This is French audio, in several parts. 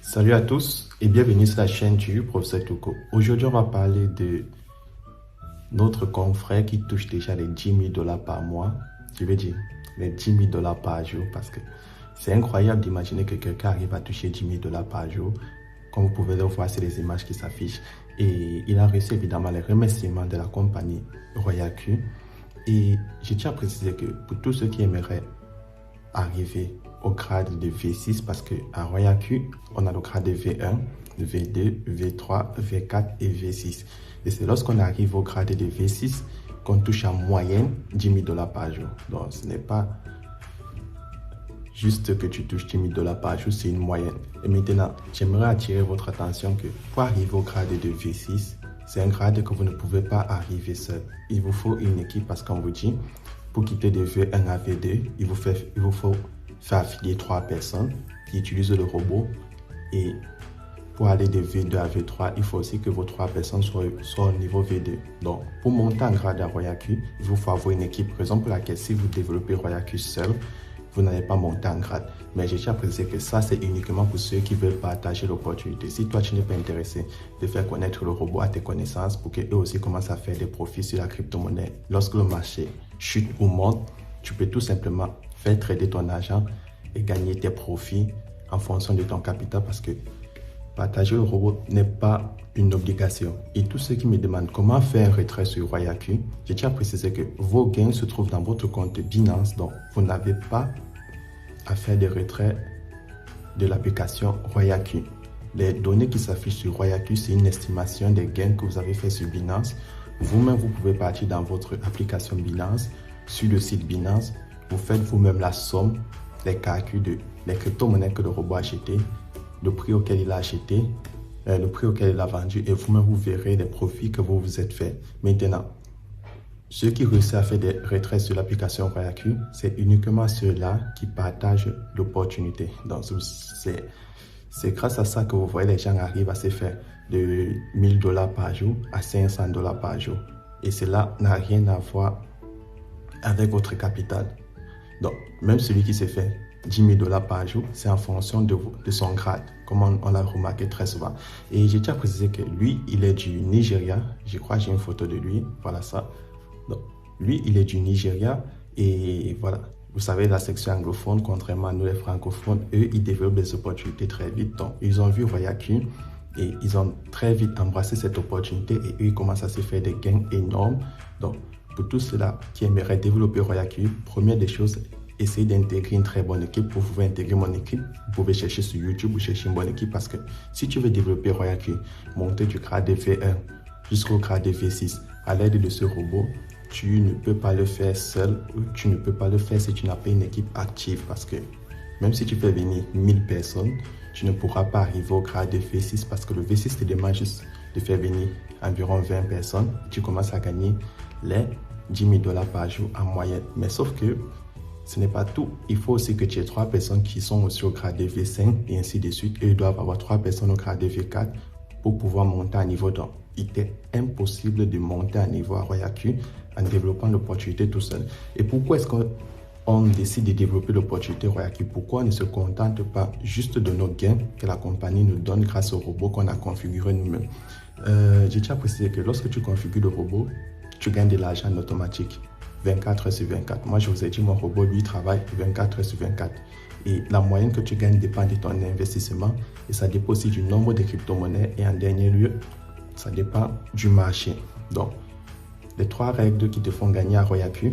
Salut à tous et bienvenue sur la chaîne du Professeur Toko. Aujourd'hui, on va parler de notre confrère qui touche déjà les 10 000 dollars par mois. Je veux dire, les 10 000 dollars par jour parce que c'est incroyable d'imaginer que quelqu'un arrive à toucher 10 000 dollars par jour. Comme vous pouvez le voir, c'est les images qui s'affichent. Et il a reçu évidemment les remerciements de la compagnie Royal Q. Et je tiens à préciser que pour tous ceux qui aimeraient arriver au grade de V6, parce qu'à Royal Q, on a le grade de V1, V2, V3, V4 et V6. Et c'est lorsqu'on arrive au grade de V6 qu'on touche en moyenne 10 000 dollars par jour. Donc ce n'est pas juste que tu touches 10 000 dollars par jour, c'est une moyenne. Et maintenant, j'aimerais attirer votre attention que pour arriver au grade de V6, c'est un grade que vous ne pouvez pas arriver seul. Il vous faut une équipe parce qu'on vous dit, pour quitter de V1 à V2, il vous faut faire affilier 3 personnes qui utilisent le robot. Et pour aller de V2 à V3, il faut aussi que vos 3 personnes soient au niveau V2. Donc, pour monter en grade à Royal Q, il vous faut avoir une équipe. Raison pour laquelle si vous développez Royal Q seul, vous n'allez pas monter en grade. Mais je tiens à préciser que ça, c'est uniquement pour ceux qui veulent partager l'opportunité. Si toi, tu n'es pas intéressé de faire connaître le robot à tes connaissances pour qu'eux aussi commencent à faire des profits sur la crypto-monnaie, lorsque le marché chute ou monte, tu peux tout simplement faire trader ton argent et gagner tes profits en fonction de ton capital parce que partager le robot n'est pas une obligation. Et tous ceux qui me demandent comment faire un retrait sur Royal Q, je tiens à préciser que vos gains se trouvent dans votre compte Binance, donc vous n'avez pas à faire des retraits de l'application Royal Q. Les données qui s'affichent sur Royal Q, c'est une estimation des gains que vous avez fait sur Binance. Vous-même, vous pouvez partir dans votre application Binance, sur le site Binance, vous faites vous-même la somme, les calculs de les crypto-monnaies que le robot a acheté, le prix auquel il a acheté, le prix auquel il a vendu, et vous-même, vous verrez les profits que vous vous êtes fait. Maintenant, ceux qui réussissent à faire des retraits sur l'application Royal Q, c'est uniquement ceux-là qui partagent l'opportunité. Donc, c'est grâce à ça que vous voyez les gens arrivent à se faire de 1000 dollars par jour à 500 dollars par jour. Et cela n'a rien à voir avec votre capital. Donc, même celui qui s'est fait 10 000 dollars par jour, c'est en fonction de son grade, comme on l'a remarqué très souvent. Et j'ai déjà précisé que lui, il est du Nigeria. Je crois que j'ai une photo de lui. Voilà ça. Donc, lui, il est du Nigeria. Et voilà, vous savez, la section anglophone, contrairement à nous les francophones, eux, ils développent des opportunités très vite. Donc, ils ont vu Royal Q et ils ont très vite embrassé cette opportunité et eux, ils commencent à se faire des gains énormes. Donc, pour tous ceux-là qui aimeraient développer Royal Q, première des choses, essayez d'intégrer une très bonne équipe. Pour pouvoir intégrer mon équipe, vous pouvez chercher sur YouTube ou chercher une bonne équipe parce que si tu veux développer Royal Q, monter du grade de V1 jusqu'au grade de V6 à l'aide de ce robot, tu ne peux pas le faire seul ou tu ne peux pas le faire si tu n'as pas une équipe active parce que même si tu fais venir 1000 personnes, tu ne pourras pas arriver au grade de V6 parce que le V6 te demande juste de faire venir environ 20 personnes. Tu commences à gagner les 10 000 dollars par jour en moyenne. Mais sauf que ce n'est pas tout. Il faut aussi que tu aies 3 personnes qui sont aussi au grade de V5 et ainsi de suite. Et ils doivent avoir 3 personnes au grade de V4 pour pouvoir monter à niveau. Donc, il est impossible de monter à niveau à Royal Q en développant l'opportunité tout seul. Et pourquoi est-ce qu'on décide de développer l'opportunité Royal Q? Pourquoi on ne se contente pas juste de nos gains que la compagnie nous donne grâce au robot qu'on a configuré nous-mêmes? J'ai déjà précisé que lorsque tu configures le robot, tu gagnes de l'argent en automatique, 24 heures sur 24. Moi, je vous ai dit, mon robot, lui, travaille 24 heures sur 24. Et la moyenne que tu gagnes dépend de ton investissement et ça dépend aussi du nombre de crypto-monnaies. Et en dernier lieu, ça dépend du marché. Donc, les 3 règles qui te font gagner à Royal Q,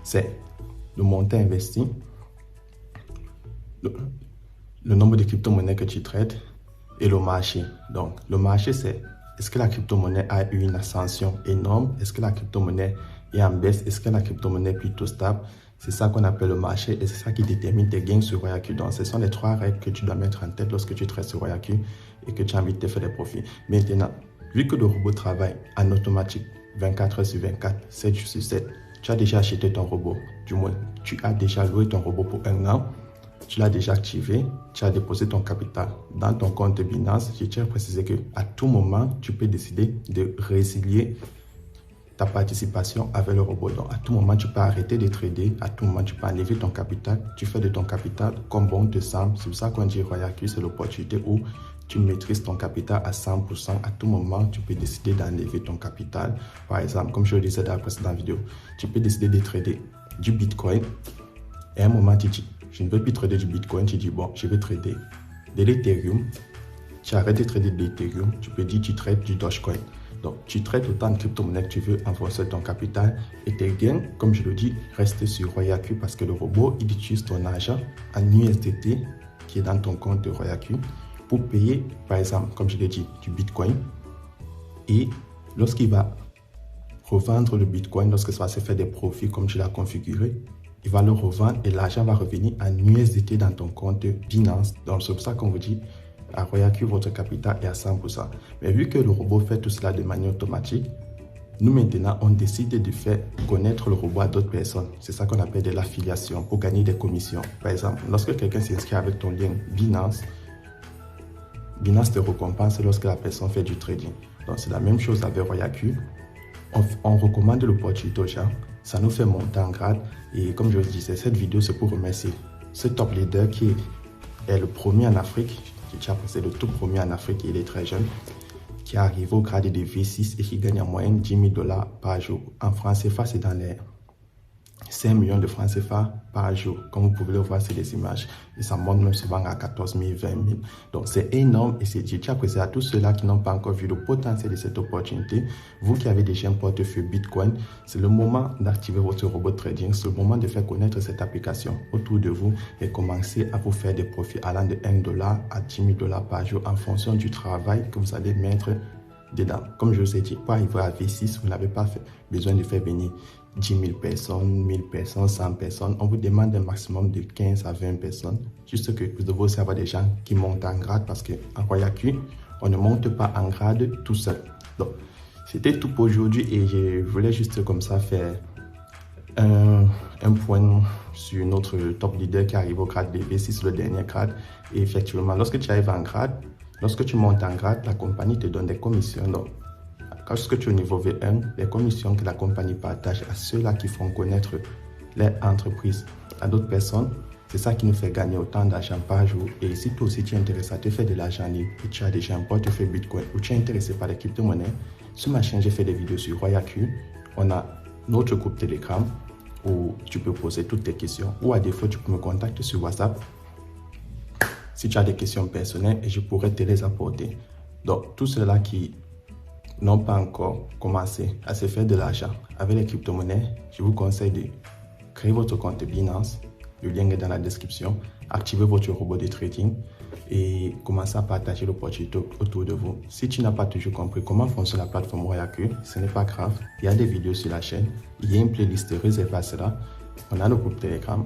c'est le montant investi, le nombre de crypto-monnaies que tu traites et le marché. Donc, le marché, c'est est-ce que la crypto-monnaie a eu une ascension énorme? Est-ce que la crypto-monnaie est en baisse? Est-ce que la crypto-monnaie est plutôt stable? C'est ça qu'on appelle le marché et c'est ça qui détermine tes gains sur Royal Q. Donc, ce sont les 3 règles que tu dois mettre en tête lorsque tu traites sur Royal Q et que tu as envie de te faire des profits. Maintenant, vu que le robot travaille en automatique 24 heures sur 24, 7 jours sur 7, tu as déjà acheté ton robot. Du moins, tu as déjà loué ton robot pour 1 an. Tu l'as déjà activé, tu as déposé ton capital dans ton compte Binance. Je tiens à préciser qu'à tout moment, tu peux décider de résilier ta participation avec le robot. Donc, à tout moment, tu peux arrêter de trader. À tout moment, tu peux enlever ton capital. Tu fais de ton capital comme bon te semble. C'est pour ça qu'on dit Royal Q, c'est l'opportunité où tu maîtrises ton capital à 100%. À tout moment, tu peux décider d'enlever ton capital. Par exemple, comme je le disais dans la précédente vidéo, tu peux décider de trader du Bitcoin. Et à un moment, tu dis, je ne veux plus trader du Bitcoin. Tu dis, bon, je vais trader de l'Ethereum. Tu arrêtes de trader de l'Ethereum. Tu peux dire, tu trades du Dogecoin. Donc, tu traites autant de crypto-monnaies que tu veux en fonction de ton capital. Et tes gains, comme je le dis, restent sur RoyaQ parce que le robot, il utilise ton argent en USDT qui est dans ton compte de RoyaQ pour payer, par exemple, comme je l'ai dit, du Bitcoin. Et lorsqu'il va revendre le Bitcoin, lorsque ça va se faire des profits comme tu l'as configuré, il va le revendre et l'argent va revenir en USDT dans ton compte Binance. Donc, c'est pour ça qu'on vous dit, à RoyaQ, votre capital est à 100%. Mais vu que le robot fait tout cela de manière automatique, nous maintenant, on décide de faire connaître le robot à d'autres personnes. C'est ça qu'on appelle de l'affiliation pour gagner des commissions. Par exemple, lorsque quelqu'un s'inscrit avec ton lien Binance, Binance te récompense lorsque la personne fait du trading. Donc, c'est la même chose avec RoyaQ. On recommande l'opportunité aux gens. Ça nous fait monter en grade. Et comme je vous disais, cette vidéo, c'est pour remercier ce top leader qui est le premier en Afrique. C'est le tout premier en Afrique, il est très jeune, qui est arrivé au grade de V6 et qui gagne en moyenne 10 000 $ par jour. En francs CFA, c'est dans les 5 millions de francs CFA par jour. Comme vous pouvez le voir sur les images, et ça monte même souvent à 14 000, 20 000. Donc c'est énorme et c'est dit. Après, c'est à tous ceux-là qui n'ont pas encore vu le potentiel de cette opportunité. Vous qui avez déjà un portefeuille Bitcoin, c'est le moment d'activer votre robot trading. C'est le moment de faire connaître cette application autour de vous et commencer à vous faire des profits allant de 1 $ à 10 000 $ par jour en fonction du travail que vous allez mettre dedans. Comme je vous ai dit, pour arriver à V6, vous n'avez pas besoin de faire venir 10 000 personnes, 1000 personnes, 100 personnes. On vous demande un maximum de 15 à 20 personnes. Juste que vous devez aussi avoir des gens qui montent en grade parce qu'en RoyaQ, on ne monte pas en grade tout seul. Donc, c'était tout pour aujourd'hui et je voulais juste comme ça faire un point sur notre top leader qui arrive au grade de V6, le dernier grade. Et effectivement, lorsque tu arrives en grade, lorsque tu montes en grade, la compagnie te donne des commissions. Donc, lorsque tu es au niveau V1, les commissions que la compagnie partage à ceux-là qui font connaître les entreprises à d'autres personnes, c'est ça qui nous fait gagner autant d'argent par jour. Et si toi aussi tu es intéressé à te faire de l'argent libre et tu as déjà un portefeuille Bitcoin ou tu es intéressé par les crypto-monnaies, sur ma chaîne, j'ai fait des vidéos sur RoyaQ. On a notre groupe Telegram où tu peux poser toutes tes questions ou à défaut, tu peux me contacter sur WhatsApp si tu as des questions personnelles et je pourrais te les apporter. Donc, tous ceux-là qui n'ont pas encore commencé à se faire de l'argent avec les crypto-monnaies, je vous conseille de créer votre compte Binance. Le lien est dans la description. Activez votre robot de trading et commencez à partager l'opportunité autour de vous. Si tu n'as pas toujours compris comment fonctionne la plateforme RoyaQ, ce n'est pas grave. Il y a des vidéos sur la chaîne. Il y a une playlist réservée à cela. On a le groupe Telegram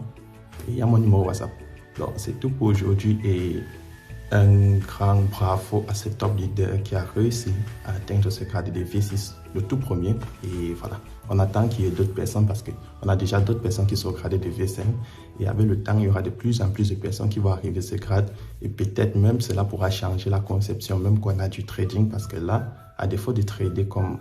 et il y a mon numéro WhatsApp. Donc, c'est tout pour aujourd'hui et un grand bravo à ce top leader qui a réussi à atteindre ce grade de V6, le tout premier. Et voilà, on attend qu'il y ait d'autres personnes parce qu'on a déjà d'autres personnes qui sont gradées de V5. Et avec le temps, il y aura de plus en plus de personnes qui vont arriver à ce grade. Et peut-être même cela pourra changer la conception, même qu'on a du trading. Parce que là, à défaut de trader comme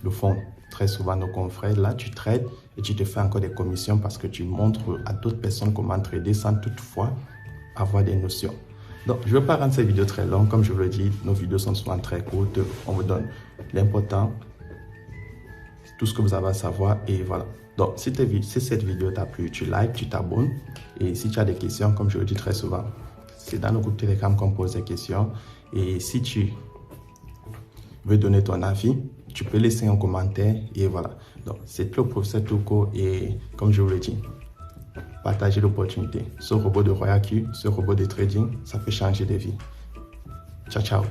le font très souvent nos confrères, là, tu trades et tu te fais encore des commissions parce que tu montres à d'autres personnes comment trader sans toutefois avoir des notions. Donc, je ne veux pas rendre cette vidéo très longue. Comme je vous le dis, nos vidéos sont souvent très courtes. On vous donne l'important, tout ce que vous avez à savoir. Et voilà. Donc, si cette vidéo t'a plu, tu likes, tu t'abonnes. Et si tu as des questions, comme je le dis très souvent, c'est dans le groupe Telegram qu'on pose des questions. Et si tu veux donner ton avis, tu peux laisser un commentaire. Et voilà. Donc, c'est le professeur Touko. Et comme je vous le dis, partagez l'opportunité. Ce robot de RoyaQ, ce robot de trading, ça peut changer des vies. Ciao, ciao.